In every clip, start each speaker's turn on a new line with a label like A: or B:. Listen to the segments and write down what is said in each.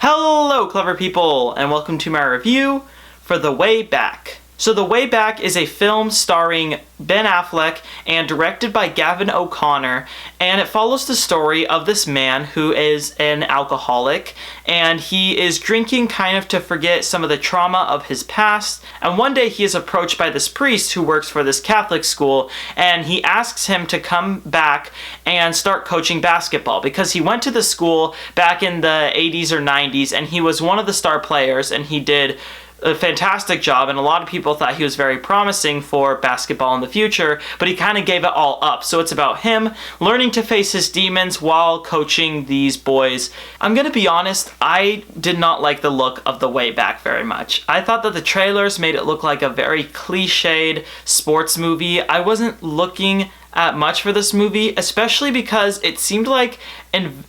A: Hello, clever people, and welcome to my review for The Way Back. So The Way Back is a film starring Ben Affleck and directed by Gavin O'Connor, and it follows the story of this man who is an alcoholic, and he is drinking kind of to forget some of the trauma of his past, and one day he is approached by this priest who works for this Catholic school, and he asks him to come back and start coaching basketball, because he went to the school back in the 80s or 90s, and he was one of the star players, and he did a fantastic job, and a lot of people thought he was very promising for basketball in the future, but he kind of gave it all up. So it's about him learning to face his demons while coaching these boys. I'm gonna be honest, I did not like the look of The Way Back very much. I thought that the trailers made it look like a very cliched sports movie. I wasn't looking at much for this movie, especially because it seemed like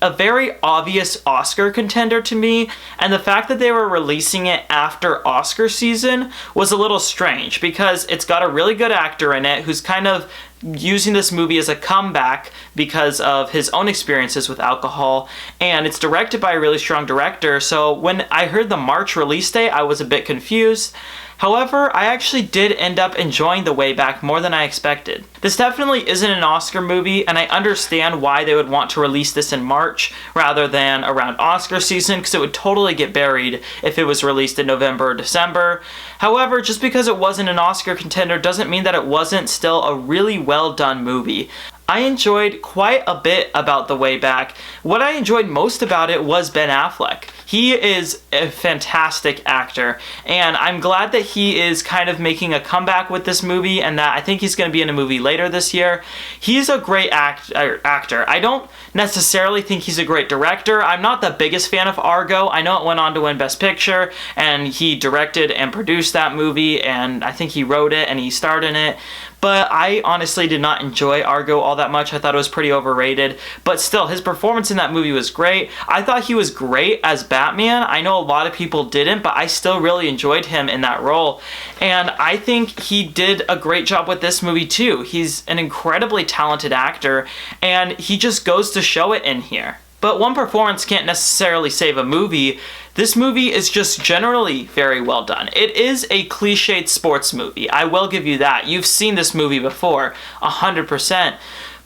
A: a very obvious Oscar contender to me, and the fact that they were releasing it after Oscar season was a little strange, because it's got a really good actor in it who's kind of using this movie as a comeback because of his own experiences with alcohol, and it's directed by a really strong director. So when I heard the March release date, I was a bit confused. However, I actually did end up enjoying The Way Back more than I expected. This definitely isn't an Oscar movie, and I understand why they would want to release this in March rather than around Oscar season, because it would totally get buried if it was released in November or December. However, just because it wasn't an Oscar contender doesn't mean that it wasn't still a really well done movie. I enjoyed quite a bit about The Way Back. What I enjoyed most about it was Ben Affleck. He is a fantastic actor, and I'm glad that he is kind of making a comeback with this movie, and that I think he's going to be in a movie later this year. He's a great actor. I don't necessarily think he's a great director. I'm not the biggest fan of Argo. I know it went on to win Best Picture, and he directed and produced that movie, and I think he wrote it and he starred in it. But I honestly did not enjoy Argo all that much. I thought it was pretty overrated. But still, his performance in that movie was great. I thought he was great as Batman. I know a lot of people didn't, but I still really enjoyed him in that role. And I think he did a great job with this movie too. He's an incredibly talented actor, and he just goes to show it in here. But one performance can't necessarily save a movie. This movie is just generally very well done. It is a cliched sports movie. I will give you that. You've seen this movie before, 100%.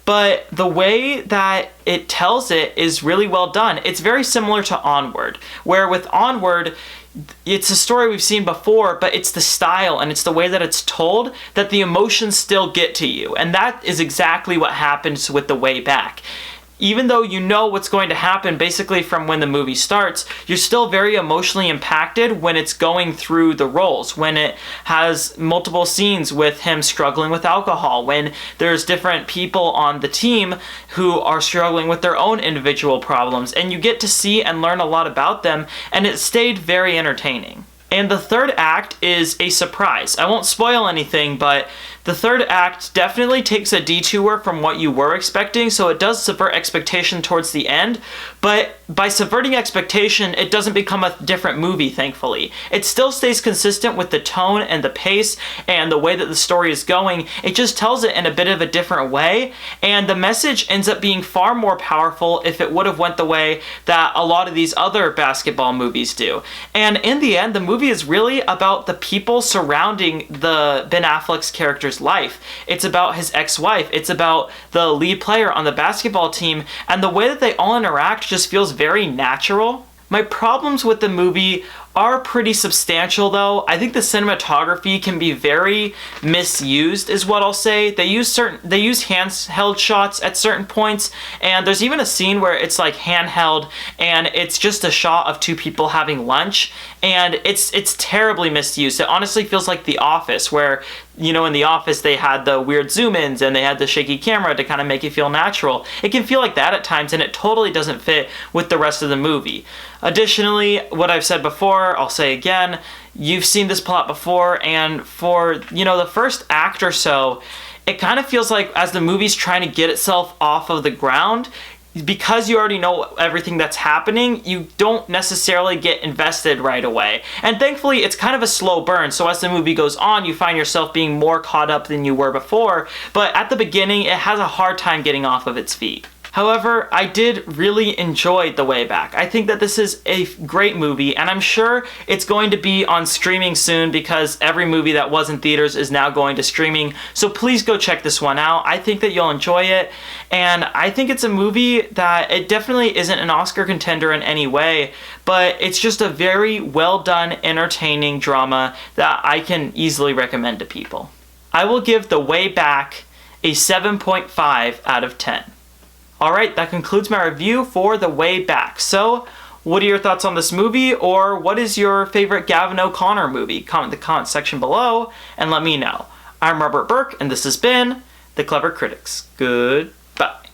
A: But the way that it tells it is really well done. It's very similar to Onward, where with Onward, it's a story we've seen before, but it's the style and it's the way that it's told that the emotions still get to you. And that is exactly what happens with The Way Back. Even though you know what's going to happen basically from when the movie starts, you're still very emotionally impacted when it's going through the roles, when it has multiple scenes with him struggling with alcohol, when there's different people on the team who are struggling with their own individual problems, and you get to see and learn a lot about them, and it stayed very entertaining. And the third act is a surprise. I won't spoil anything, but the third act definitely takes a detour from what you were expecting, so it does subvert expectation towards the end, but by subverting expectation, it doesn't become a different movie, thankfully. It still stays consistent with the tone and the pace and the way that the story is going. It just tells it in a bit of a different way, and the message ends up being far more powerful if it would have went the way that a lot of these other basketball movies do. And in the end, the movie is really about the people surrounding the Ben Affleck's character's life. It's about his ex-wife. It's about the lead player on the basketball team, and the way that they all interact just feels very natural. My problems with the movie are pretty substantial though. I think the cinematography can be very misused is what I'll say. They use handheld shots at certain points, and there's even a scene where it's like handheld and it's just a shot of two people having lunch, and it's terribly misused. It honestly feels like The Office, where, you know, in The Office they had the weird zoom-ins and they had the shaky camera to kind of make it feel natural. It can feel like that at times, and it totally doesn't fit with the rest of the movie. Additionally, what I've said before, I'll say again, you've seen this plot before, and for, the first act or so, it kind of feels like as the movie's trying to get itself off of the ground, because you already know everything that's happening, you don't necessarily get invested right away. And thankfully, it's kind of a slow burn, so as the movie goes on, you find yourself being more caught up than you were before, but at the beginning, it has a hard time getting off of its feet. However, I did really enjoy The Way Back. I think that this is a great movie, and I'm sure it's going to be on streaming soon because every movie that was in theaters is now going to streaming. So please go check this one out. I think that you'll enjoy it, and I think it's a movie that it definitely isn't an Oscar contender in any way, but it's just a very well done, entertaining drama that I can easily recommend to people. I will give The Way Back a 7.5 out of 10. Alright, that concludes my review for The Way Back. So, what are your thoughts on this movie, or what is your favorite Gavin O'Connor movie? Comment in the comment section below and let me know. I'm Robert Burke, and this has been The Clever Critics. Goodbye.